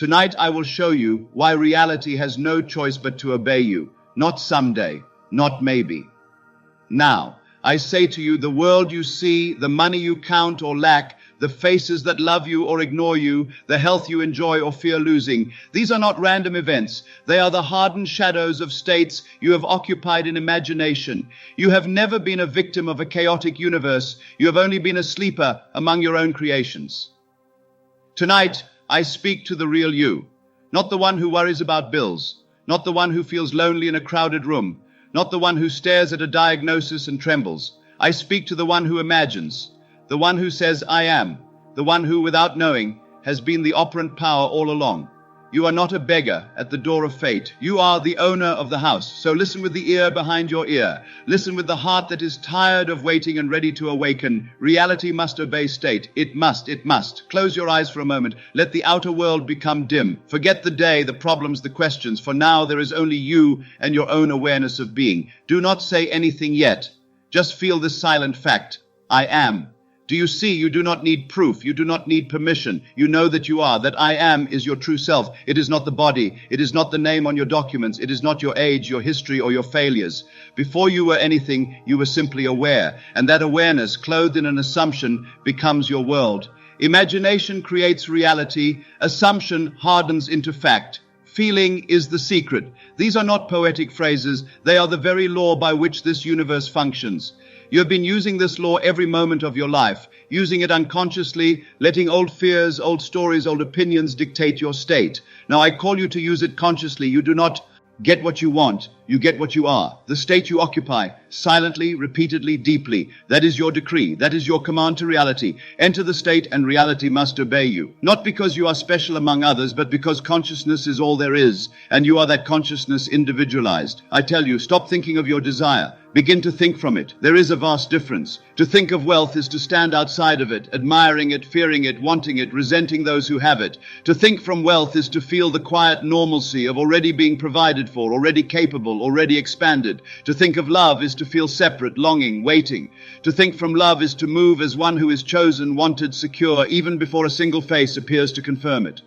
Tonight I will show you why reality has no choice but to obey you. Not someday, not maybe. Now, I say to you, the world you see, the money you count or lack, the faces that love you or ignore you, the health you enjoy or fear losing, these are not random events. They are the hardened shadows of states you have occupied in imagination. You have never been a victim of a chaotic universe. You have only been a sleeper among your own creations. Tonight, I speak to the real you, not the one who worries about bills, not the one who feels lonely in a crowded room, not the one who stares at a diagnosis and trembles. I speak to the one who imagines, the one who says, I am, the one who, without knowing, has been the operant power all along. You are not a beggar at the door of fate. You are the owner of the house. So listen with the ear behind your ear. Listen with the heart that is tired of waiting and ready to awaken. Reality must obey state. It must, it must. Close your eyes for a moment. Let the outer world become dim. Forget the day, the problems, the questions. For now, there is only you and your own awareness of being. Do not say anything yet. Just feel this silent fact. I am. Do you see? You do not need proof. You do not need permission. You know that you are. That I am is your true self. It is not the body. It is not the name on your documents. It is not your age, your history, or your failures. Before you were anything, you were simply aware. And that awareness, clothed in an assumption, becomes your world. Imagination creates reality. Assumption hardens into fact. Feeling is the secret. These are not poetic phrases. They are the very law by which this universe functions. You have been using this law every moment of your life, using it unconsciously, letting old fears, old stories, old opinions dictate your state. Now I call you to use it consciously. You do not get what you want. You get what you are. The state you occupy, silently, repeatedly, deeply. That is your decree. That is your command to reality. Enter the state and reality must obey you. Not because you are special among others, but because consciousness is all there is, and you are that consciousness individualized. I tell you, stop thinking of your desire. Begin to think from it. There is a vast difference. To think of wealth is to stand outside of it, admiring it, fearing it, wanting it, resenting those who have it. To think from wealth is to feel the quiet normalcy of already being provided for, already capable, already expanded. To think of love is to feel separate, longing, waiting. To think from love is to move as one who is chosen, wanted, secure, even before a single face appears to confirm it.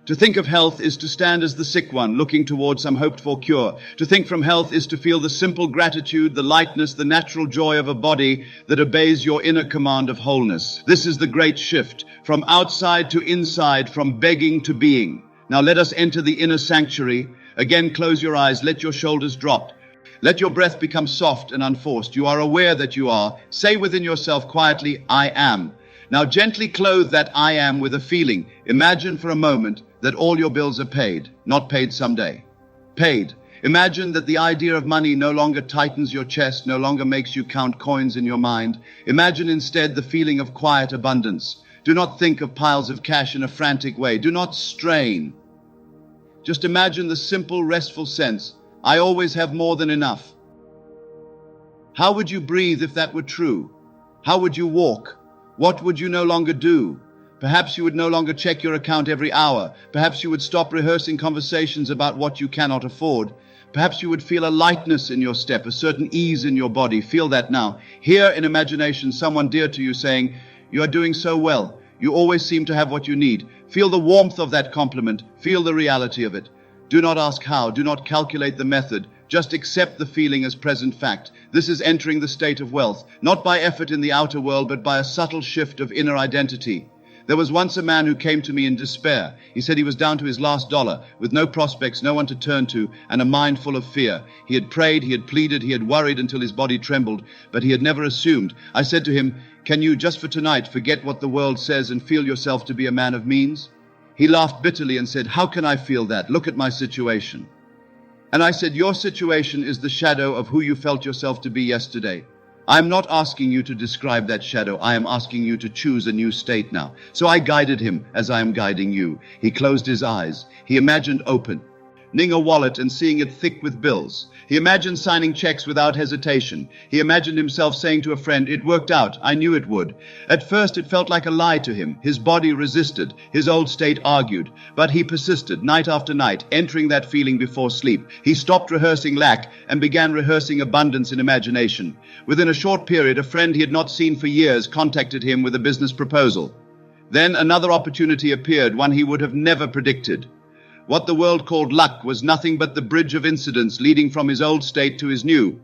To think of health is to stand as the sick one, looking toward some hoped-for cure. To think from health is to feel the simple gratitude, the lightness, the natural joy of a body that obeys your inner command of wholeness. This is the great shift, from outside to inside, from begging to being. Now let us enter the inner sanctuary. Again, close your eyes, let your shoulders drop. Let your breath become soft and unforced. You are aware that you are. Say within yourself quietly, I am. Now gently clothe that I am with a feeling. Imagine for a moment that all your bills are paid, not paid someday. Paid. Imagine that the idea of money no longer tightens your chest, no longer makes you count coins in your mind. Imagine instead the feeling of quiet abundance. Do not think of piles of cash in a frantic way. Do not strain. Just imagine the simple, restful sense, I always have more than enough. How would you breathe if that were true? How would you walk? What would you no longer do? Perhaps you would no longer check your account every hour. Perhaps you would stop rehearsing conversations about what you cannot afford. Perhaps you would feel a lightness in your step, a certain ease in your body. Feel that now. Hear in imagination someone dear to you saying, you are doing so well. You always seem to have what you need. Feel the warmth of that compliment. Feel the reality of it. Do not ask how. Do not calculate the method. Just accept the feeling as present fact. This is entering the state of wealth, not by effort in the outer world, but by a subtle shift of inner identity. There was once a man who came to me in despair. He said he was down to his last dollar, with no prospects, no one to turn to, and a mind full of fear. He had prayed, he had pleaded, he had worried until his body trembled, but he had never assumed. I said to him, can you, just for tonight, forget what the world says and feel yourself to be a man of means? He laughed bitterly and said, how can I feel that? Look at my situation. And I said, your situation is the shadow of who you felt yourself to be yesterday. I am not asking you to describe that shadow. I am asking you to choose a new state now. So I guided him as I am guiding you. He closed his eyes. He imagined opening a wallet and seeing it thick with bills. He imagined signing checks without hesitation. He imagined himself saying to a friend, it worked out. I knew it would. At first, it felt like a lie to him. His body resisted. His old state argued. But he persisted night after night, entering that feeling before sleep. He stopped rehearsing lack and began rehearsing abundance in imagination. Within a short period, a friend he had not seen for years contacted him with a business proposal. Then another opportunity appeared, one he would have never predicted. What the world called luck was nothing but the bridge of incidents leading from his old state to his new.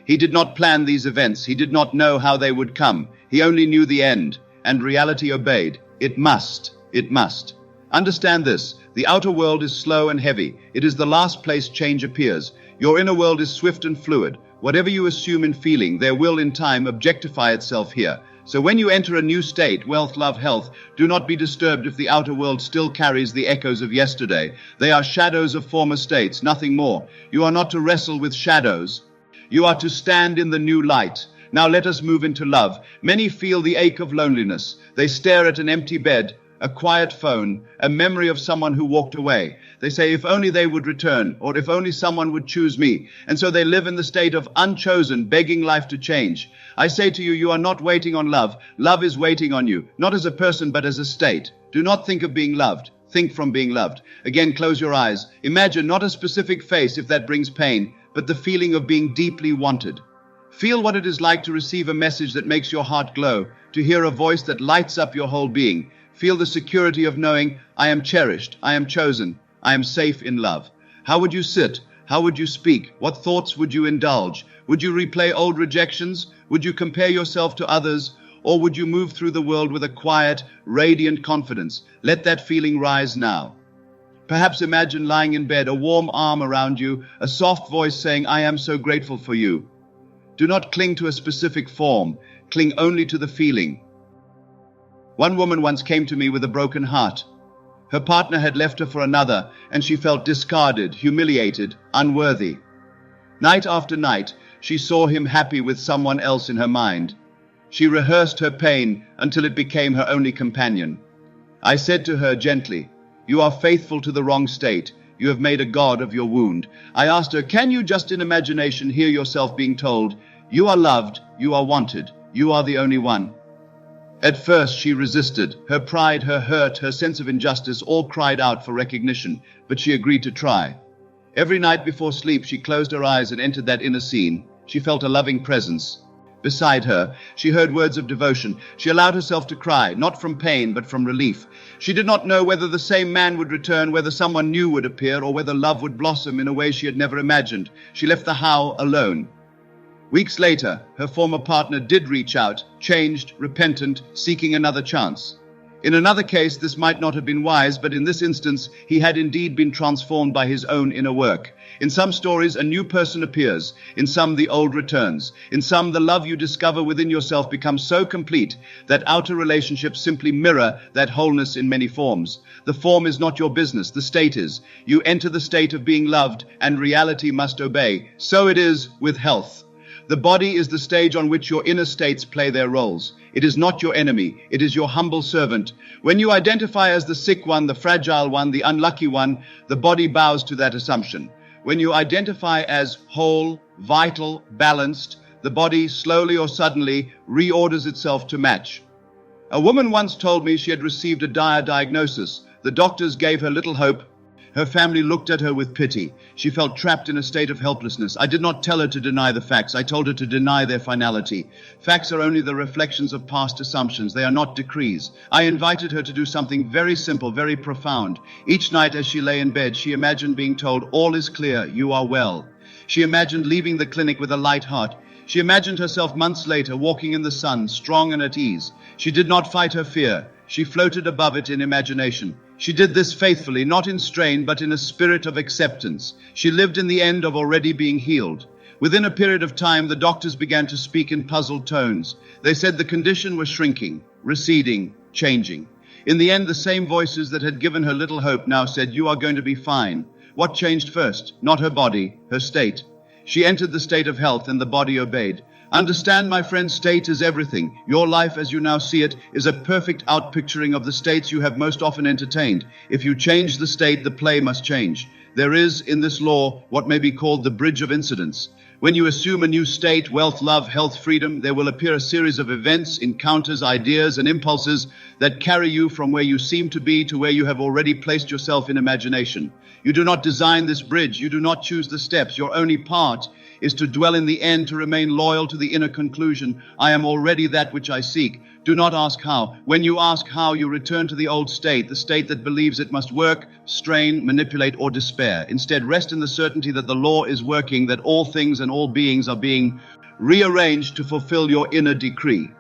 He did not plan these events. He did not know how they would come. He only knew the end, and reality obeyed. It must. It must. Understand this. The outer world is slow and heavy. It is the last place change appears. Your inner world is swift and fluid. Whatever you assume in feeling, there will in time objectify itself here. So when you enter a new state, wealth, love, health, do not be disturbed if the outer world still carries the echoes of yesterday. They are shadows of former states, nothing more. You are not to wrestle with shadows. You are to stand in the new light. Now let us move into love. Many feel the ache of loneliness. They stare at an empty bed, a quiet phone, a memory of someone who walked away. They say, if only they would return, or if only someone would choose me. And so they live in the state of unchosen, begging life to change. I say to you, you are not waiting on love. Love is waiting on you, not as a person, but as a state. Do not think of being loved. Think from being loved. Again, close your eyes. Imagine not a specific face, if that brings pain, but the feeling of being deeply wanted. Feel what it is like to receive a message that makes your heart glow, to hear a voice that lights up your whole being. Feel the security of knowing, I am cherished, I am chosen, I am safe in love. How would you sit? How would you speak? What thoughts would you indulge? Would you replay old rejections? Would you compare yourself to others? Or would you move through the world with a quiet, radiant confidence? Let that feeling rise now. Perhaps imagine lying in bed, a warm arm around you, a soft voice saying, I am so grateful for you. Do not cling to a specific form. Cling only to the feeling. One woman once came to me with a broken heart. Her partner had left her for another, and she felt discarded, humiliated, unworthy. Night after night, she saw him happy with someone else in her mind. She rehearsed her pain until it became her only companion. I said to her gently, you are faithful to the wrong state. You have made a god of your wound. I asked her, can you just in imagination hear yourself being told, you are loved, you are wanted, you are the only one? At first she resisted. Her pride, her hurt, her sense of injustice all cried out for recognition, but she agreed to try. Every night before sleep she closed her eyes and entered that inner scene. She felt a loving presence. Beside her, she heard words of devotion. She allowed herself to cry, not from pain, but from relief. She did not know whether the same man would return, whether someone new would appear, or whether love would blossom in a way she had never imagined. She left the how alone. Weeks later, her former partner did reach out, changed, repentant, seeking another chance. In another case, this might not have been wise, but in this instance, he had indeed been transformed by his own inner work. In some stories, a new person appears. In some, the old returns. In some, the love you discover within yourself becomes so complete that outer relationships simply mirror that wholeness in many forms. The form is not your business, the state is. You enter the state of being loved, and reality must obey. So it is with health. The body is the stage on which your inner states play their roles. It is not your enemy. It is your humble servant. When you identify as the sick one, the fragile one, the unlucky one, the body bows to that assumption. When you identify as whole, vital, balanced, the body slowly or suddenly reorders itself to match. A woman once told me she had received a dire diagnosis. The doctors gave her little hope. Her family looked at her with pity. She felt trapped in a state of helplessness. I did not tell her to deny the facts. I told her to deny their finality. Facts are only the reflections of past assumptions. They are not decrees. I invited her to do something very simple, very profound. Each night as she lay in bed, she imagined being told, all is clear, you are well. She imagined leaving the clinic with a light heart. She imagined herself months later walking in the sun, strong and at ease. She did not fight her fear. She floated above it in imagination. She did this faithfully, not in strain, but in a spirit of acceptance. She lived in the end of already being healed. Within a period of time, the doctors began to speak in puzzled tones. They said the condition was shrinking, receding, changing. In the end, the same voices that had given her little hope now said, you are going to be fine. What changed first? Not her body, her state. She entered the state of health, and the body obeyed. Understand, my friend, state is everything. Your life, as you now see it, is a perfect outpicturing of the states you have most often entertained. If you change the state, the play must change. There is, in this law, what may be called the bridge of incidents. When you assume a new state, wealth, love, health, freedom, there will appear a series of events, encounters, ideas, and impulses that carry you from where you seem to be to where you have already placed yourself in imagination. You do not design this bridge. You do not choose the steps. Your only part is to dwell in the end, to remain loyal to the inner conclusion, I am already that which I seek. Do not ask how. When you ask how, you return to the old state, the state that believes it must work, strain, manipulate, or despair. Instead, rest in the certainty that the law is working, that all things and all beings are being rearranged to fulfill your inner decree.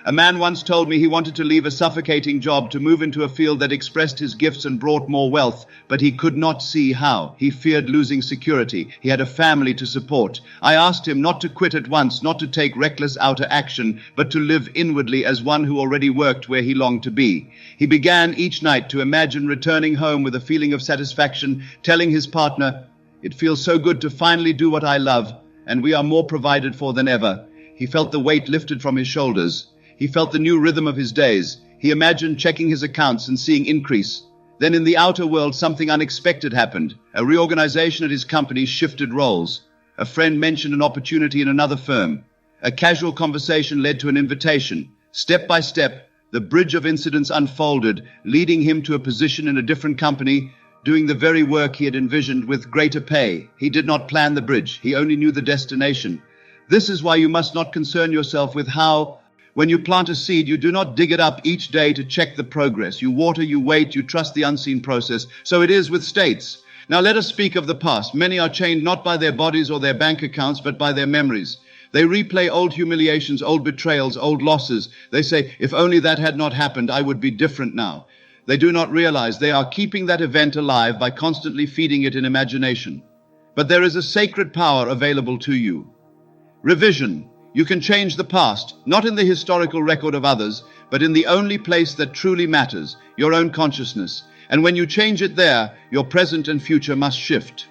A man once told me he wanted to leave a suffocating job to move into a field that expressed his gifts and brought more wealth, but he could not see how. He feared losing security. He had a family to support. I asked him not to quit at once, not to take reckless outer action, but to live inwardly as one who already worked where he longed to be. He began each night to imagine returning home with a feeling of satisfaction, telling his partner, "It feels so good to finally do what I love, and we are more provided for than ever." He felt the weight lifted from his shoulders. He felt the new rhythm of his days. He imagined checking his accounts and seeing increase. Then in the outer world, something unexpected happened. A reorganization at his company shifted roles. A friend mentioned an opportunity in another firm. A casual conversation led to an invitation. Step by step, the bridge of incidents unfolded, leading him to a position in a different company, doing the very work he had envisioned with greater pay. He did not plan the bridge. He only knew the destination. This is why you must not concern yourself with how. When you plant a seed, you do not dig it up each day to check the progress. You water, you wait, you trust the unseen process. So it is with states. Now let us speak of the past. Many are chained not by their bodies or their bank accounts, but by their memories. They replay old humiliations, old betrayals, old losses. They say, if only that had not happened, I would be different now. They do not realize they are keeping that event alive by constantly feeding it in imagination. But there is a sacred power available to you. Revision. You can change the past, not in the historical record of others, but in the only place that truly matters, your own consciousness. And when you change it there, your present and future must shift.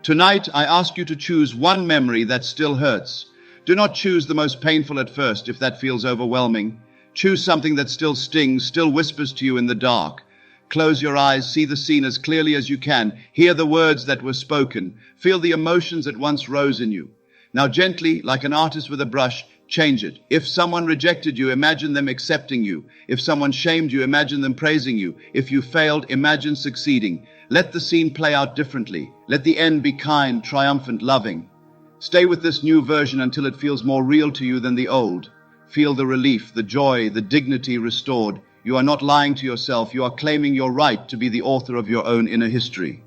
Tonight, I ask you to choose one memory that still hurts. Do not choose the most painful at first, if that feels overwhelming. Choose something that still stings, still whispers to you in the dark. Close your eyes, see the scene as clearly as you can. Hear the words that were spoken. Feel the emotions that once rose in you. Now gently, like an artist with a brush, change it. If someone rejected you, imagine them accepting you. If someone shamed you, imagine them praising you. If you failed, imagine succeeding. Let the scene play out differently. Let the end be kind, triumphant, loving. Stay with this new version until it feels more real to you than the old. Feel the relief, the joy, the dignity restored. You are not lying to yourself. You are claiming your right to be the author of your own inner history.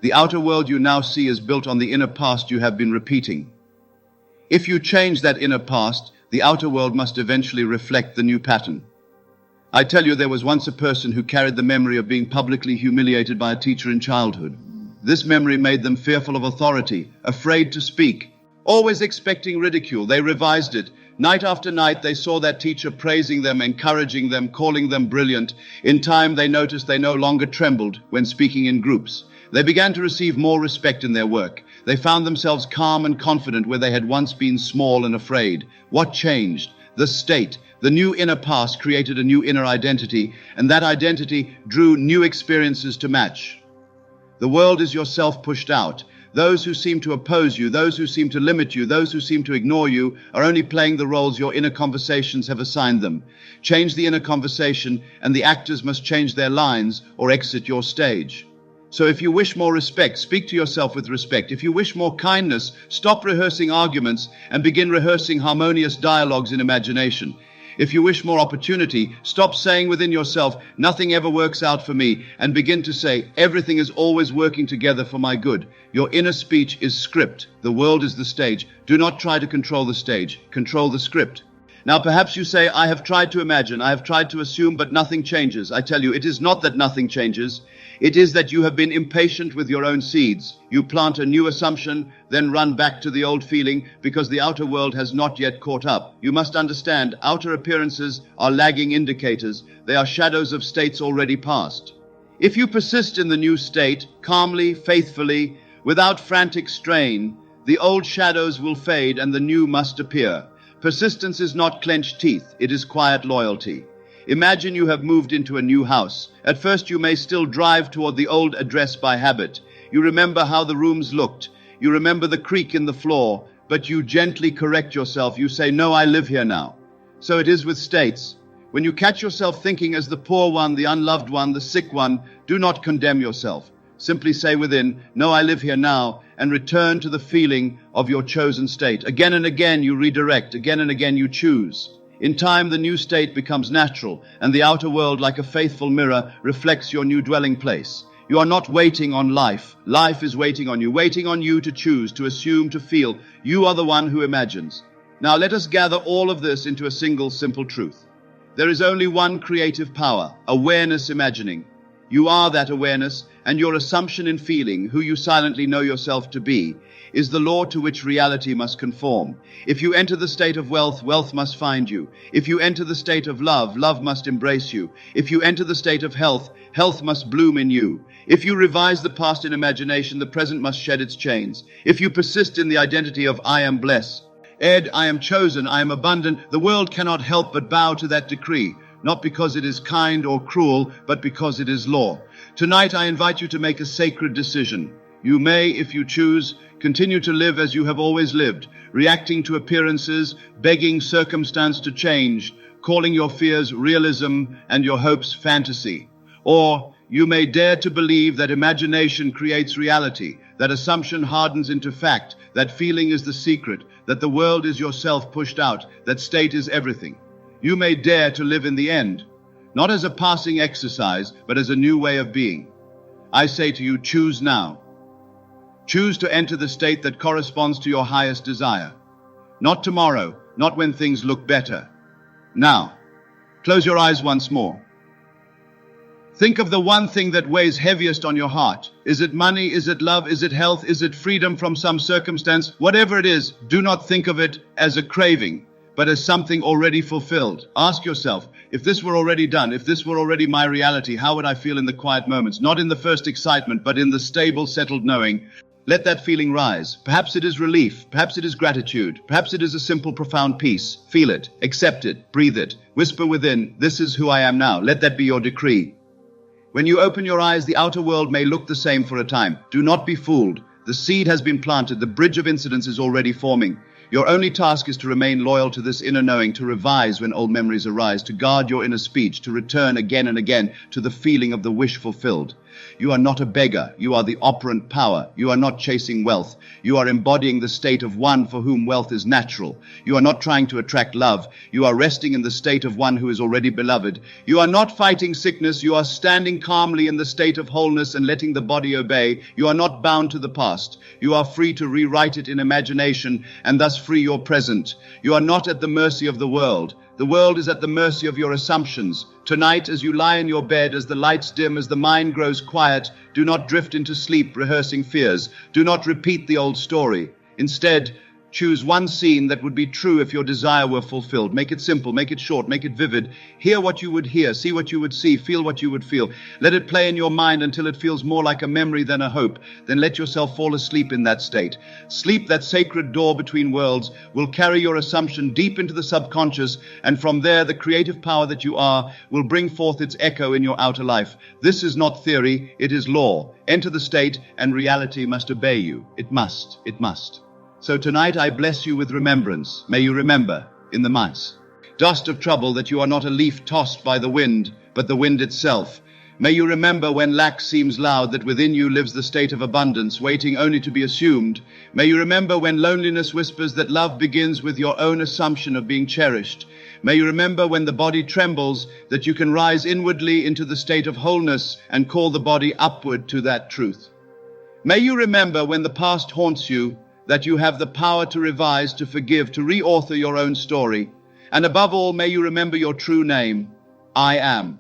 The outer world you now see is built on the inner past you have been repeating. If you change that inner past, the outer world must eventually reflect the new pattern. I tell you, there was once a person who carried the memory of being publicly humiliated by a teacher in childhood. This memory made them fearful of authority, afraid to speak, always expecting ridicule. They revised it. Night after night, they saw that teacher praising them, encouraging them, calling them brilliant. In time, they noticed they no longer trembled when speaking in groups. They began to receive more respect in their work. They found themselves calm and confident where they had once been small and afraid. What changed? The state. The new inner past created a new inner identity, and that identity drew new experiences to match. The world is yourself pushed out. Those who seem to oppose you, those who seem to limit you, those who seem to ignore you are only playing the roles your inner conversations have assigned them. Change the inner conversation, and the actors must change their lines or exit your stage. So if you wish more respect, speak to yourself with respect. If you wish more kindness, stop rehearsing arguments and begin rehearsing harmonious dialogues in imagination. If you wish more opportunity, stop saying within yourself, nothing ever works out for me, and begin to say, everything is always working together for my good. Your inner speech is script. The world is the stage. Do not try to control the stage. Control the script. Now perhaps you say, I have tried to imagine, I have tried to assume, but nothing changes. I tell you, it is not that nothing changes. It is that you have been impatient with your own seeds. You plant a new assumption, then run back to the old feeling because the outer world has not yet caught up. You must understand, outer appearances are lagging indicators. They are shadows of states already past. If you persist in the new state, calmly, faithfully, without frantic strain, the old shadows will fade and the new must appear. Persistence is not clenched teeth, it is quiet loyalty. Imagine you have moved into a new house. At first you may still drive toward the old address by habit. You remember how the rooms looked. You remember the creak in the floor, but you gently correct yourself. You say, no, I live here now. So it is with states. When you catch yourself thinking as the poor one, the unloved one, the sick one, do not condemn yourself. Simply say within, no, I live here now, and return to the feeling of your chosen state. Again and again you redirect, again and again you choose. In time, the new state becomes natural, and the outer world, like a faithful mirror, reflects your new dwelling place. You are not waiting on life. Life is waiting on you to choose, to assume, to feel. You are the one who imagines. Now let us gather all of this into a single simple truth. There is only one creative power, awareness imagining. You are that awareness, and your assumption in feeling, who you silently know yourself to be, is the law to which reality must conform. If you enter the state of wealth, wealth must find you. If you enter the state of love, love must embrace you. If you enter the state of health, health must bloom in you. If you revise the past in imagination, the present must shed its chains. If you persist in the identity of I am blessed, Ed, I am chosen, I am abundant, the world cannot help but bow to that decree, not because it is kind or cruel, but because it is law. Tonight I invite you to make a sacred decision. You may, if you choose, continue to live as you have always lived, reacting to appearances, begging circumstance to change, calling your fears realism and your hopes fantasy. Or you may dare to believe that imagination creates reality, that assumption hardens into fact, that feeling is the secret, that the world is yourself pushed out, that state is everything. You may dare to live in the end, not as a passing exercise, but as a new way of being. I say to you, choose now. Choose to enter the state that corresponds to your highest desire. Not tomorrow, not when things look better. Now, close your eyes once more. Think of the one thing that weighs heaviest on your heart. Is it money? Is it love? Is it health? Is it freedom from some circumstance? Whatever it is, do not think of it as a craving, but as something already fulfilled. Ask yourself, if this were already done, if this were already my reality, how would I feel in the quiet moments? Not in the first excitement, but in the stable, settled knowing. Let that feeling rise. Perhaps it is relief. Perhaps it is gratitude. Perhaps it is a simple, profound peace. Feel it. Accept it. Breathe it. Whisper within, this is who I am now. Let that be your decree. When you open your eyes, the outer world may look the same for a time. Do not be fooled. The seed has been planted. The bridge of incidents is already forming. Your only task is to remain loyal to this inner knowing, to revise when old memories arise, to guard your inner speech, to return again and again to the feeling of the wish fulfilled. You are not a beggar. You are the operant power. You are not chasing wealth. You are embodying the state of one for whom wealth is natural. You are not trying to attract love. You are resting in the state of one who is already beloved. You are not fighting sickness. You are standing calmly in the state of wholeness and letting the body obey. You are not bound to the past. You are free to rewrite it in imagination and thus free your present. You are not at the mercy of the world. The world is at the mercy of your assumptions. Tonight, as you lie in your bed, as the lights dim, as the mind grows quiet, do not drift into sleep rehearsing fears. Do not repeat the old story. Instead, choose one scene that would be true if your desire were fulfilled. Make it simple, make it short, make it vivid. Hear what you would hear, see what you would see, feel what you would feel. Let it play in your mind until it feels more like a memory than a hope. Then let yourself fall asleep in that state. Sleep, that sacred door between worlds, will carry your assumption deep into the subconscious, and from there the creative power that you are will bring forth its echo in your outer life. This is not theory, it is law. Enter the state and reality must obey you. It must, it must. So tonight I bless you with remembrance. May you remember, in the mice, dust of trouble, that you are not a leaf tossed by the wind, but the wind itself. May you remember when lack seems loud, that within you lives the state of abundance, waiting only to be assumed. May you remember when loneliness whispers that love begins with your own assumption of being cherished. May you remember when the body trembles, that you can rise inwardly into the state of wholeness and call the body upward to that truth. May you remember when the past haunts you, that you have the power to revise, to forgive, to re-author your own story. And above all, may you remember your true name, I am.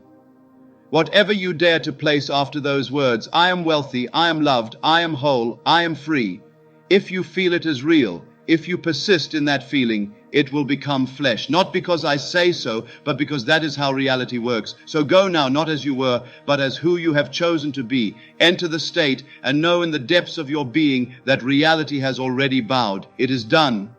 Whatever you dare to place after those words, I am wealthy, I am loved, I am whole, I am free. If you feel it as real, if you persist in that feeling, it will become flesh. Not because I say so, but because that is how reality works. So go now, not as you were, but as who you have chosen to be. Enter the state and know in the depths of your being that reality has already bowed. It is done.